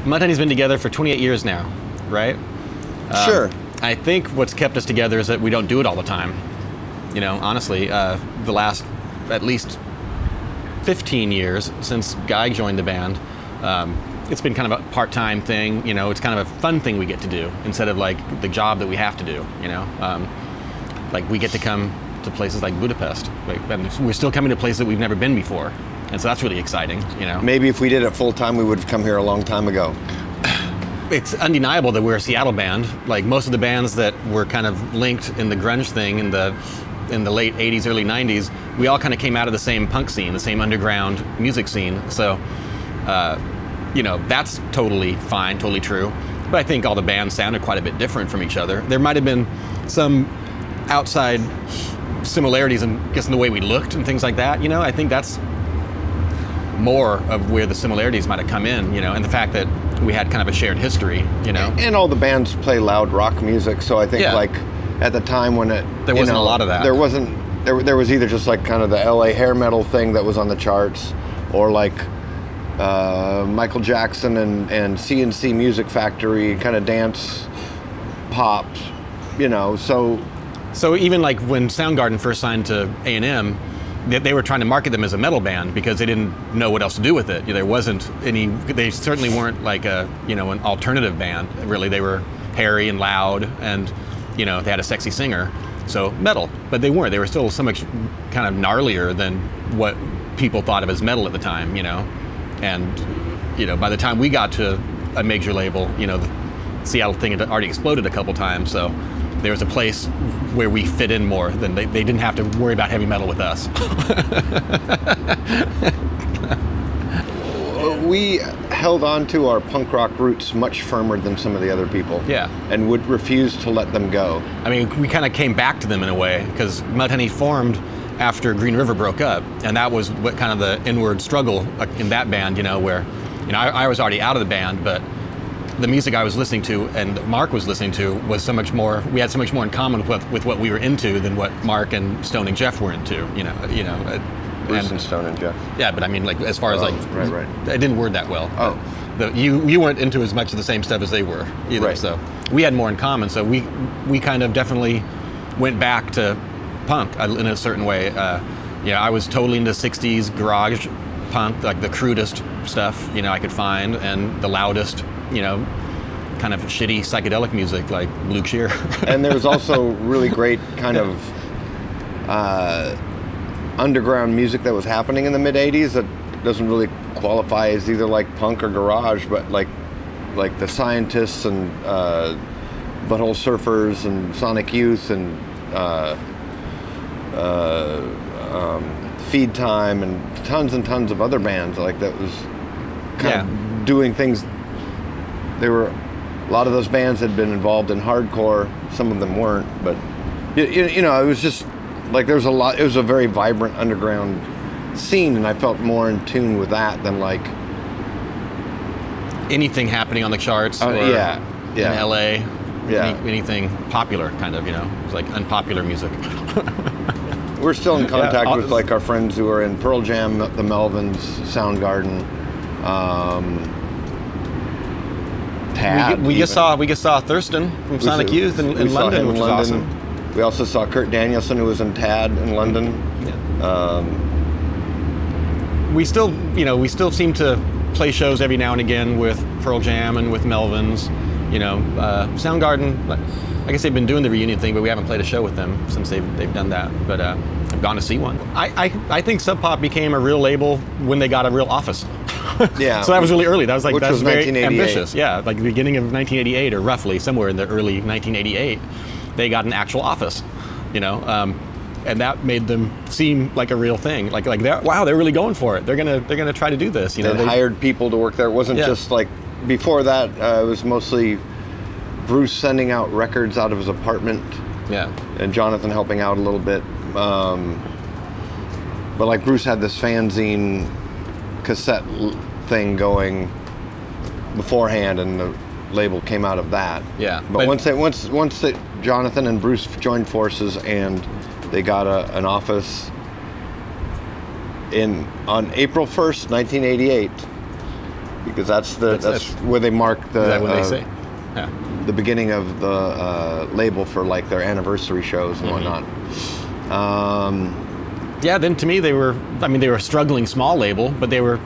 Mudhoney's been together for 28 years now, right? Sure. I think what's kept us together is that we don't do it all the time. You know, honestly, the last at least 15 years since Guy joined the band, it's been kind of a part-time thing. You know, it's kind of a fun thing we get to do instead of like the job that we have to do. You know, like we get to come to places like Budapest, and we're still coming to places that we've never been before, and so that's really exciting. You know, maybe if we did it full time, we would have come here a long time ago. It's undeniable that we're a Seattle band. Like most of the bands that were kind of linked in the grunge thing in the late 80s, early 90s, we all kind of came out of the same punk scene, the same underground music scene. So, you know, that's totally fine, totally true. But I think all the bands sounded quite a bit different from each other. There might have been some outside similarities in the way we looked and things like that. You know, I think that's more of where the similarities might have come in, you know, and the fact that we had kind of a shared history, you know. And all the bands play loud rock music, so I think like at the time when there wasn't a lot of that. There was either just like kind of the LA hair metal thing that was on the charts, or like Michael Jackson and CNC Music Factory kind of dance pop, you know. So even like when Soundgarden first signed to A&M, they were trying to market them as a metal band because they didn't know what else to do with it. You know, there wasn't any. They certainly weren't like an alternative band. Really, they were hairy and loud, and you know, they had a sexy singer, so metal. But they weren't. They were still so much kind of gnarlier than what people thought of as metal at the time. You know, and you know, by the time we got to a major label, you know, the Seattle thing had already exploded a couple times. So there was a place where we fit in more than they didn't have to worry about heavy metal with us. We held on to our punk rock roots much firmer than some of the other people. Yeah. And would refuse to let them go. I mean, we kind of came back to them in a way, because Mudhoney formed after Green River broke up, and that was what kind of the inward struggle in that band, you know, where, you know, I was already out of the band, but the music I was listening to and Mark was listening to was so much more. We had so much more in common with what we were into than what Mark and Stone and Jeff were into. You know. Bruce and Stone and Jeff. Yeah, but I mean, like as far as like, right. I didn't word that well. Oh, you weren't into as much of the same stuff as they were either. Right. So we had more in common. So we kind of definitely went back to punk in a certain way. Yeah, I was totally into '60s garage punk, like the crudest stuff, you know, I could find, and the loudest, you know, kind of shitty psychedelic music like Blue Cheer. And there was also really great kind of underground music that was happening in the mid '80s that doesn't really qualify as either like punk or garage, but like the Scientists and Butthole Surfers and Sonic Youth and Feed Time and tons of other bands like that was kind of doing things. There were a lot of those bands had been involved in hardcore. Some of them weren't, but you know, it was just like there was a lot. It was a very vibrant underground scene, and I felt more in tune with that than like anything happening on the charts. Or in LA. Yeah. Anything popular, kind of, you know. It was like unpopular music. We're still in contact with like our friends who are in Pearl Jam, the Melvins, Soundgarden. Tad, we just saw Thurston from Sonic Youth in London, which was awesome. We also saw Kurt Danielson, who was in Tad in London. Yeah. We still seem to play shows every now and again with Pearl Jam and with Melvins. You know, Soundgarden, I guess they've been doing the reunion thing, but we haven't played a show with them since they've done that. But I've gone to see one. I think Sub Pop became a real label when they got a real office. Yeah. So that was really early. That was like, that's very ambitious. Yeah, like the beginning of 1988, or roughly somewhere in the early 1988, they got an actual office. You know, and that made them seem like a real thing. Like they're really going for it. They're gonna try to do this. You know, they hired people to work there. It wasn't just like before that. It was mostly Bruce sending out records out of his apartment. Yeah. And Jonathan helping out a little bit. But like Bruce had this fanzine cassette thing going beforehand, and the label came out of that. Yeah. But once Jonathan and Bruce joined forces and they got an office on April 1st, 1988, because that's where they mark the. Is that what they say? Yeah. The beginning of the label for like their anniversary shows and whatnot. Yeah, then to me they were a struggling small label, but they were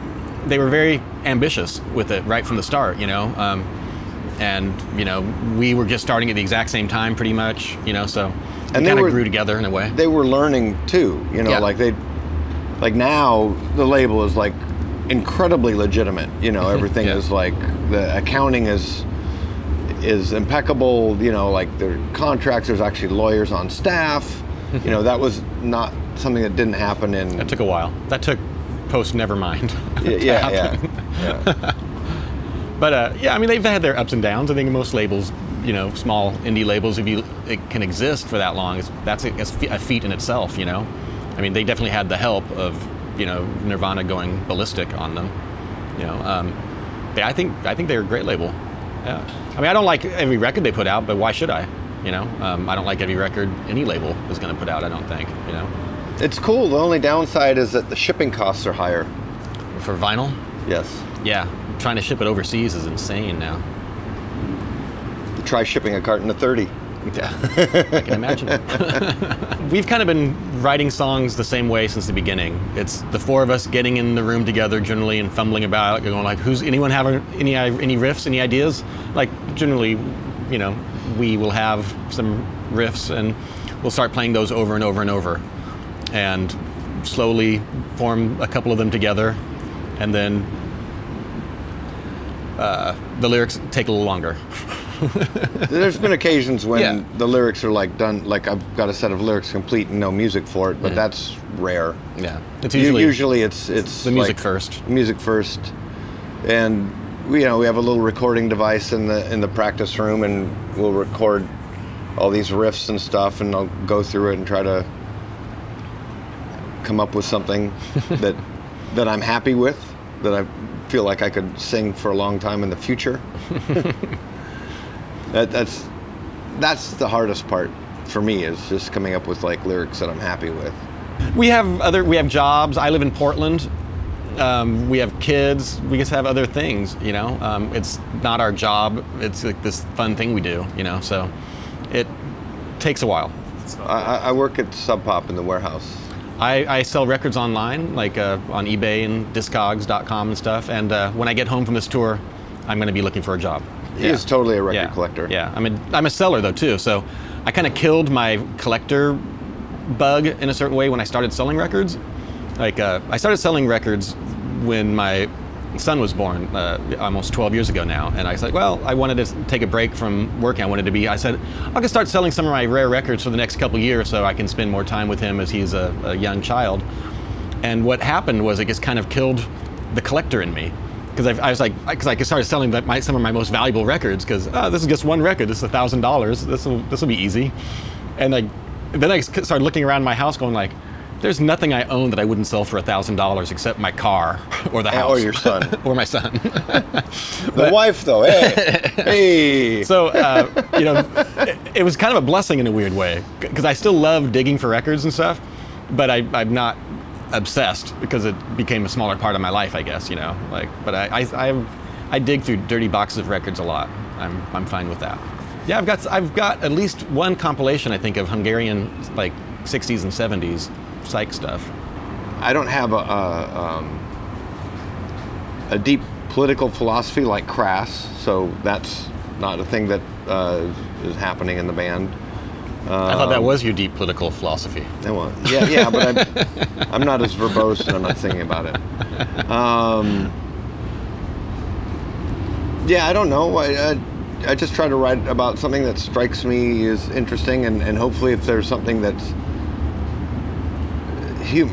very ambitious with it right from the start, you know. And you know, we were just starting at the exact same time, pretty much, you know. So we kind of grew together in a way. They were learning too, you know. Yeah. Like now the label is like incredibly legitimate, you know. Everything Yeah. is like the accounting is impeccable, you know. Like their contracts, there's actually lawyers on staff. You know, that was not something that didn't happen in. That took a while. That took post Nevermind. Yeah. But yeah, I mean, they've had their ups and downs. I think most labels, you know, small indie labels, if it can exist for that long, that's a feat in itself, you know. I mean, they definitely had the help of, you know, Nirvana going ballistic on them, you know. Yeah, I think they're a great label. Yeah. I mean, I don't like every record they put out, but why should I? You know, I don't like every record any label is going to put out. I don't think, you know. It's cool. The only downside is that the shipping costs are higher. For vinyl? Yes. Yeah. Trying to ship it overseas is insane now. Try shipping a carton of 30. Yeah, I can imagine. We've kind of been writing songs the same way since the beginning. It's the four of us getting in the room together generally and fumbling about, going like, anyone have any riffs, any ideas? Like generally, you know, we will have some riffs and we'll start playing those over and over and over, and slowly form a couple of them together, and then the lyrics take a little longer. There's been occasions when Yeah. the lyrics are like done, like I've got a set of lyrics complete and no music for it, but that's rare. Yeah, it's usually it's the music like first. Music first, and we have a little recording device in the practice room, and we'll record all these riffs and stuff, and I'll go through it and try to come up with something that I'm happy with, that I feel like I could sing for a long time in the future. That's the hardest part for me, is just coming up with like lyrics that I'm happy with. We have jobs. I live in Portland. We have kids. We just have other things, you know. It's not our job. It's like this fun thing we do, you know. So it takes a while. I work at Sub Pop in the warehouse. I sell records online, like on eBay and Discogs.com and stuff. And when I get home from this tour, I'm going to be looking for a job. He is totally a record collector. Yeah, I'm a seller though too. So I kind of killed my collector bug in a certain way when I started selling records. Like I started selling records when my son was born, almost 12 years ago now. And I was like, well, I wanted to take a break from working. I said, I can start selling some of my rare records for the next couple years so I can spend more time with him as he's a young child. And what happened was it just kind of killed the collector in me. Because I started selling some of my most valuable records, because this is just one record, this is $1,000, this will be easy. And then I started looking around my house going like, there's nothing I own that I wouldn't sell for $1,000 except my car or the house. Or your son. Or my son. The wife though, hey. So, you know, it was kind of a blessing in a weird way, because I still love digging for records and stuff, but I'm not obsessed, because it became a smaller part of my life, I guess, you know. Like, but I dig through dirty boxes of records a lot. I'm fine with that. Yeah, I've got at least one compilation, I think, of Hungarian like 60s and 70s psych stuff. I don't have a deep political philosophy like Crass, so that's not a thing that is happening in the band. I thought that was your deep political philosophy. Well, yeah, but I'm not as verbose, and I'm not singing about it. Yeah, I don't know. I just try to write about something that strikes me as interesting, and hopefully if there's something that's...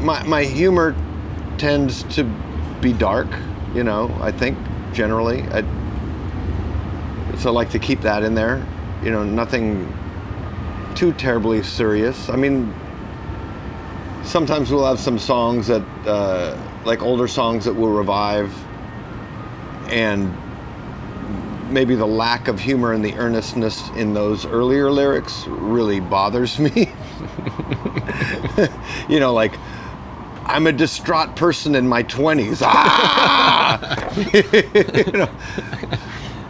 My humor tends to be dark, you know, I think, generally. So I like to keep that in there. You know, nothing too terribly serious. I mean, sometimes we'll have some songs that, like older songs that we'll revive, and maybe the lack of humor and the earnestness in those earlier lyrics really bothers me. You know, like I'm a distraught person in my 20s. Ah! You know,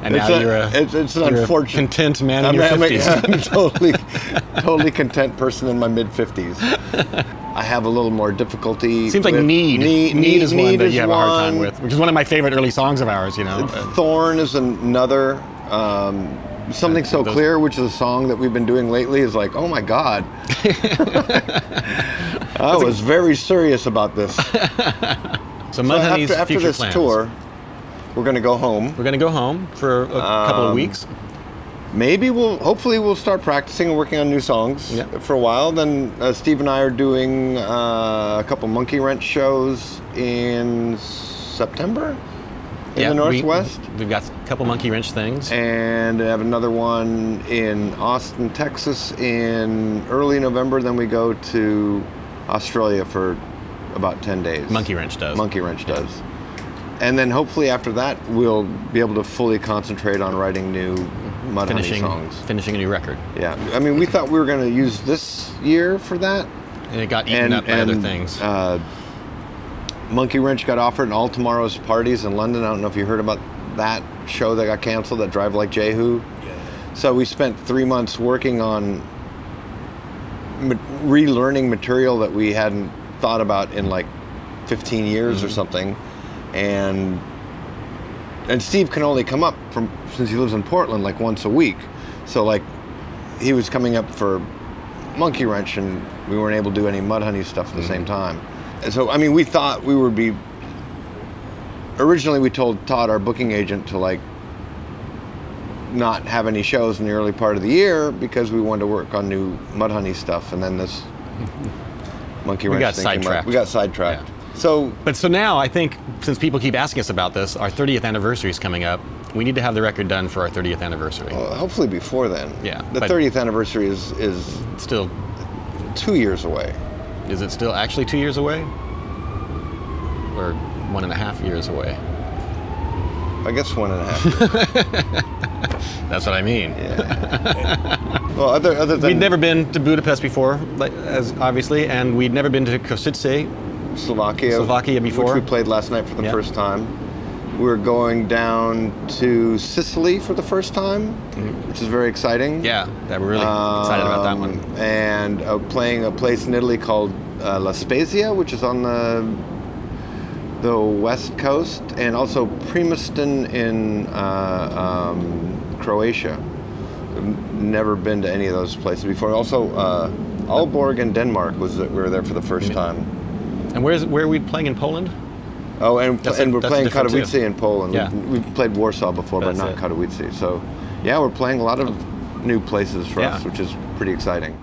And now you're an unfortunate content man in your 50s. I'm totally content person in my mid-50s. I have a little more difficulty. Seems like Need is one that you have a hard time with, which is one of my favorite early songs of ours, you know. Thorn is another. Something So Clear, which is a song that we've been doing lately, is like, oh my God. I was very serious about this. So Mudhoney's after future this plans. tour, we're going to go home. We're going to go home for a couple of weeks. Maybe hopefully we'll start practicing and working on new songs for a while. Then Steve and I are doing a couple Monkey Wrench shows in September in the Northwest. We've got a couple Monkey Wrench things. And I have another one in Austin, Texas in early November. Then we go to Australia for about 10 days. Monkey Wrench does. Monkey Wrench does. And then hopefully after that, we'll be able to fully concentrate on writing new Mudhoney songs. Finishing a new record. Yeah. I mean, we thought we were going to use this year for that. And it got eaten up by other things. Monkey Wrench got offered in All Tomorrow's Parties in London. I don't know if you heard about that show that got canceled, that Drive Like Jehu. Yeah. So we spent 3 months working on relearning material that we hadn't thought about in like 15 years or something. And Steve can only come up since he lives in Portland, like once a week. So like he was coming up for Monkey Wrench and we weren't able to do any Mudhoney stuff at the same time. And so, I mean, we thought we would be, originally we told Todd, our booking agent, to like not have any shows in the early part of the year because we wanted to work on new Mudhoney stuff. And then this Monkey Wrench thing came up. We got sidetracked. Yeah. So now I think, since people keep asking us about this, our 30th anniversary is coming up. We need to have the record done for our 30th anniversrsary. Well, hopefully before then. Yeah. The 30th anniversary is still 2 years away. Is it still actually 2 years away? Or 1.5 years away? I guess 1.5 years. That's what I mean. Yeah. Well, other than we'd never been to Budapest before, obviously, and we'd never been to Košice, Slovakia before, which we played last night for the first time. We're going down to Sicily for the first time, which is very exciting. Yeah, we're really excited about that one. And playing a place in Italy called La Spezia, which is on the west coast, and also Premiston in Croatia. Never been to any of those places before. Also, Aalborg in Denmark we were there for the first time. And where are we playing in Poland? Oh, and we're playing Katowice in Poland. Yeah. We've played Warsaw before, but not Katowice. So, yeah, we're playing a lot of new places for us, which is pretty exciting.